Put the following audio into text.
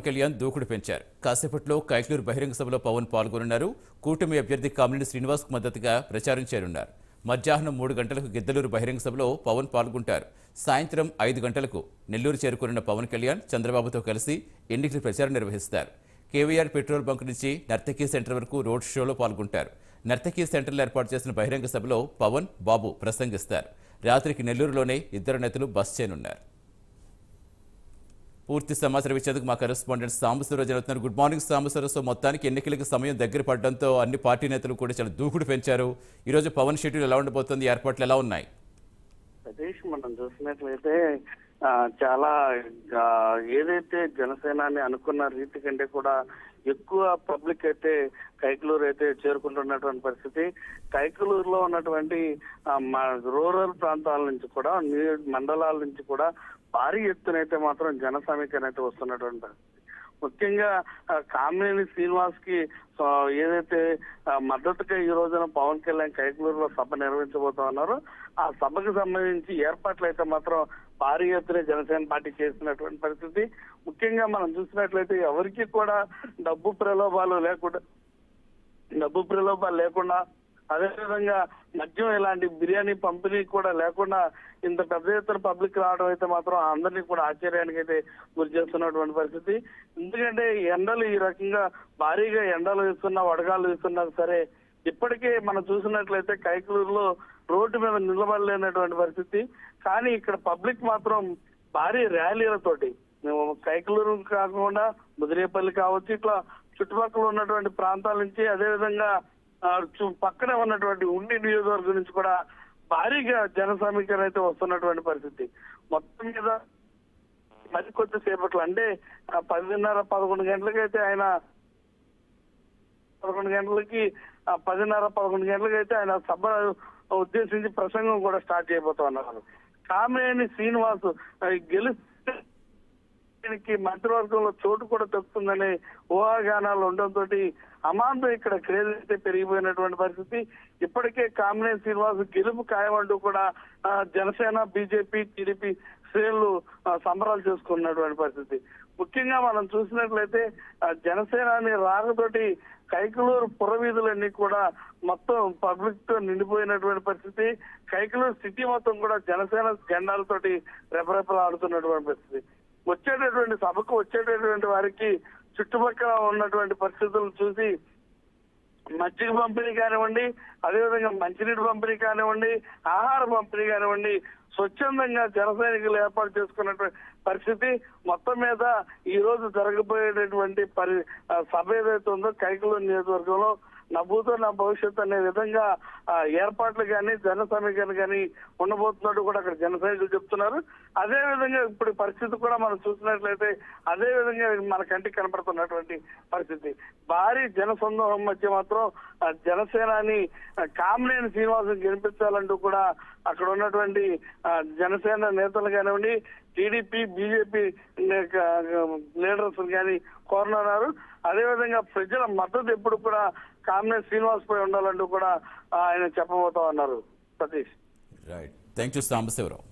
కళ్యాణ్ దూకుడు పెంచారు. కాసేపట్లో కైక్లూరు బహిరంగ సభలో పవన్ పాల్గొనున్నారు. కూటమి అభ్యర్థి కామినేని శ్రీనివాస్కు మద్దతుగా ప్రచారం చేరున్నారు. మధ్యాహ్నం 3 గంటలకు గిద్దలూరు బహిరంగ సభలో పవన్ పాల్గొంటారు. సాయంత్రం 5 గంటలకు నెల్లూరు చేరుకున్న పవన్ కళ్యాణ్ చంద్రబాబుతో కలిసి ఎన్నికల ప్రచారం నిర్వహిస్తారు. కేవీఆర్ పెట్రోల్ బంక్ నుంచి నర్తకీ సెంటర్ వరకు రోడ్ షోలో పాల్గొంటారు. నర్తకీ సెంటర్లో ఏర్పాటు చేసిన బహిరంగ సభలో పవన్, బాబు ప్రసంగిస్తారు. రాత్రికి నెల్లూరులోనే ఇద్దరు నేతలు బస్ చేయనున్నారు. పూర్తి సమాచారం ఇచ్చేందుకు మా కరెస్పాండెంట్ సాంబశివరావు జరుగుతున్నారు. Good morning Sambasivarao. సో మొత్తానికి ఎన్నికలకు సమయం దగ్గర పడడంతో అన్ని పార్టీ నేతలు కూడా చాలా దూకుడు పెంచారు. ఈరోజు పవన్ షెడ్యూల్ ఎలా ఉండబోతుంది, ఏర్పాట్లు ఎలా ఉన్నాయి? సతీష్, మనం చూసినట్లయితే చాలా ఏదైతే జనసేనాని అనుకున్న రీతి కంటే కూడా ఎక్కువ పబ్లిక్ అయితే కైకలూరు అయితే చేరుకుంటున్నటువంటి పరిస్థితి. కైకలూరులో ఉన్నటువంటి రూరల్ ప్రాంతాల నుంచి కూడా మండలాల నుంచి కూడా భారీ ఎత్తున అయితే మాత్రం జన సమీకరణ అయితే వస్తున్నటువంటి పరిస్థితి. ముఖ్యంగా కామినేని శ్రీనివాస్ కి ఏదైతే మద్దతుగా ఈ రోజున పవన్ కళ్యాణ్ కైకలూరులో సభ నిర్వహించబోతా ఉన్నారో ఆ సభకు సంబంధించి ఏర్పాట్లు అయితే మాత్రం భారీ ఎత్తున జనసేన పార్టీ చేస్తున్నటువంటి పరిస్థితి. ముఖ్యంగా మనం చూసినట్లయితే ఎవరికి కూడా డబ్బు ప్రలోభాలు లేకుండా అదేవిధంగా మద్యం ఇలాంటి బిర్యానీ పంపిణీ కూడా లేకుండా ఇంత పెద్ద ఎత్తున పబ్లిక్ రావడం అయితే మాత్రం అందరినీ కూడా ఆశ్చర్యానికి అయితే గురి చేస్తున్నటువంటి పరిస్థితి. ఎందుకంటే ఎండలు ఈ రకంగా భారీగా ఎండలు వేస్తున్నా వడగాళ్ళు వేస్తున్నా సరే ఇప్పటికే మనం చూసినట్లయితే కైకలూరులో రోడ్డు మీద నిలబడలేనటువంటి పరిస్థితి. కానీ ఇక్కడ పబ్లిక్ మాత్రం భారీ ర్యాలీలతోటి కైకలూరు కాకుండా ముదిరేపల్లి కావచ్చు, ఇట్లా చుట్టుపక్కల ఉన్నటువంటి ప్రాంతాల నుంచి అదేవిధంగా పక్కనే ఉన్నటువంటి ఉండి నియోజకవర్గం నుంచి కూడా భారీగా జన సమీకరణ అయితే వస్తున్నటువంటి పరిస్థితి. మొత్తం మీద మరి కొద్దిసేపట్లో అంటే 10:30-11 గంటలకైతే ఆయన 10:30-11 గంటలకైతే ఆయన సభ ఉద్దేశించి ప్రసంగం కూడా స్టార్ట్ చేయబోతా ఉన్నారు. కామినేని శ్రీనివాస్ గెలిస్తే మంత్రివర్గంలో చోటు కూడా దొరుకుతుందనే ఊహాగానాలు ఉండడంతో అమాంతం ఇక్కడ క్రేజ్ అయితే పెరిగిపోయినటువంటి పరిస్థితి. ఇప్పటికే కామినేని శ్రీనివాస్ గెలుపు ఖాయమంటూ కూడా జనసేన, బీజేపీ, టీడీపీ శ్రేణులు సంబరాలు చేసుకున్నటువంటి పరిస్థితి. ముఖ్యంగా మనం చూసినట్లయితే జనసేనాని రాకతోటి కైకలూరు పురవీధులన్నీ కూడా మొత్తం పబ్లిక్ తో నిండిపోయినటువంటి పరిస్థితి. కైకలూరు సిటీ మొత్తం కూడా జనసేన జెండాలతోటి రెపరెపలాడుతున్నటువంటి పరిస్థితి. వచ్చేటటువంటి సభకు వచ్చేటటువంటి వారికి చుట్టుపక్కల ఉన్నటువంటి పరిస్థితులను చూసి మజ్జిగ పంపిణీ కానివ్వండి, అదేవిధంగా మంచినీటి పంపిణీ కానివ్వండి, ఆహార పంపిణీ కానివ్వండి స్వచ్ఛందంగా జన సైనికులు ఏర్పాటు చేసుకున్నటువంటి పరిస్థితి. మొత్తం మీద ఈ రోజు జరగబోయేటటువంటి సభ ఏదైతే ఉందో కైకలూరు నియోజకవర్గంలో నవ్వుతో నా భవిష్యత్తు అనే విధంగా ఏర్పాట్లు కానీ జన సమీకరణ కానీ ఉండబోతున్నట్టు కూడా అక్కడ జన సైనికులు చెప్తున్నారు. అదే విధంగా ఇప్పుడు పరిస్థితి కూడా మనం చూసినట్లయితే అదే విధంగా మన కంటికి కనపడుతున్నటువంటి పరిస్థితి. భారీ జన సందోహం మధ్య మాత్రం జనసేనాని కామినేని శ్రీనివాసం గెలిపించాలంటూ కూడా అక్కడ ఉన్నటువంటి జనసేన నేతలు కానివ్వండి, టీడీపీ, బీజేపీ లీడర్స్ కానీ కోరనున్నారు. అదేవిధంగా ప్రజల మద్దతు ఎప్పుడు కూడా కామినేని శ్రీనివాస్ పై ఉండాలంటూ కూడా ఆయన చెప్పబోతా ఉన్నారు. Satish, right, thank you Sambasivarao.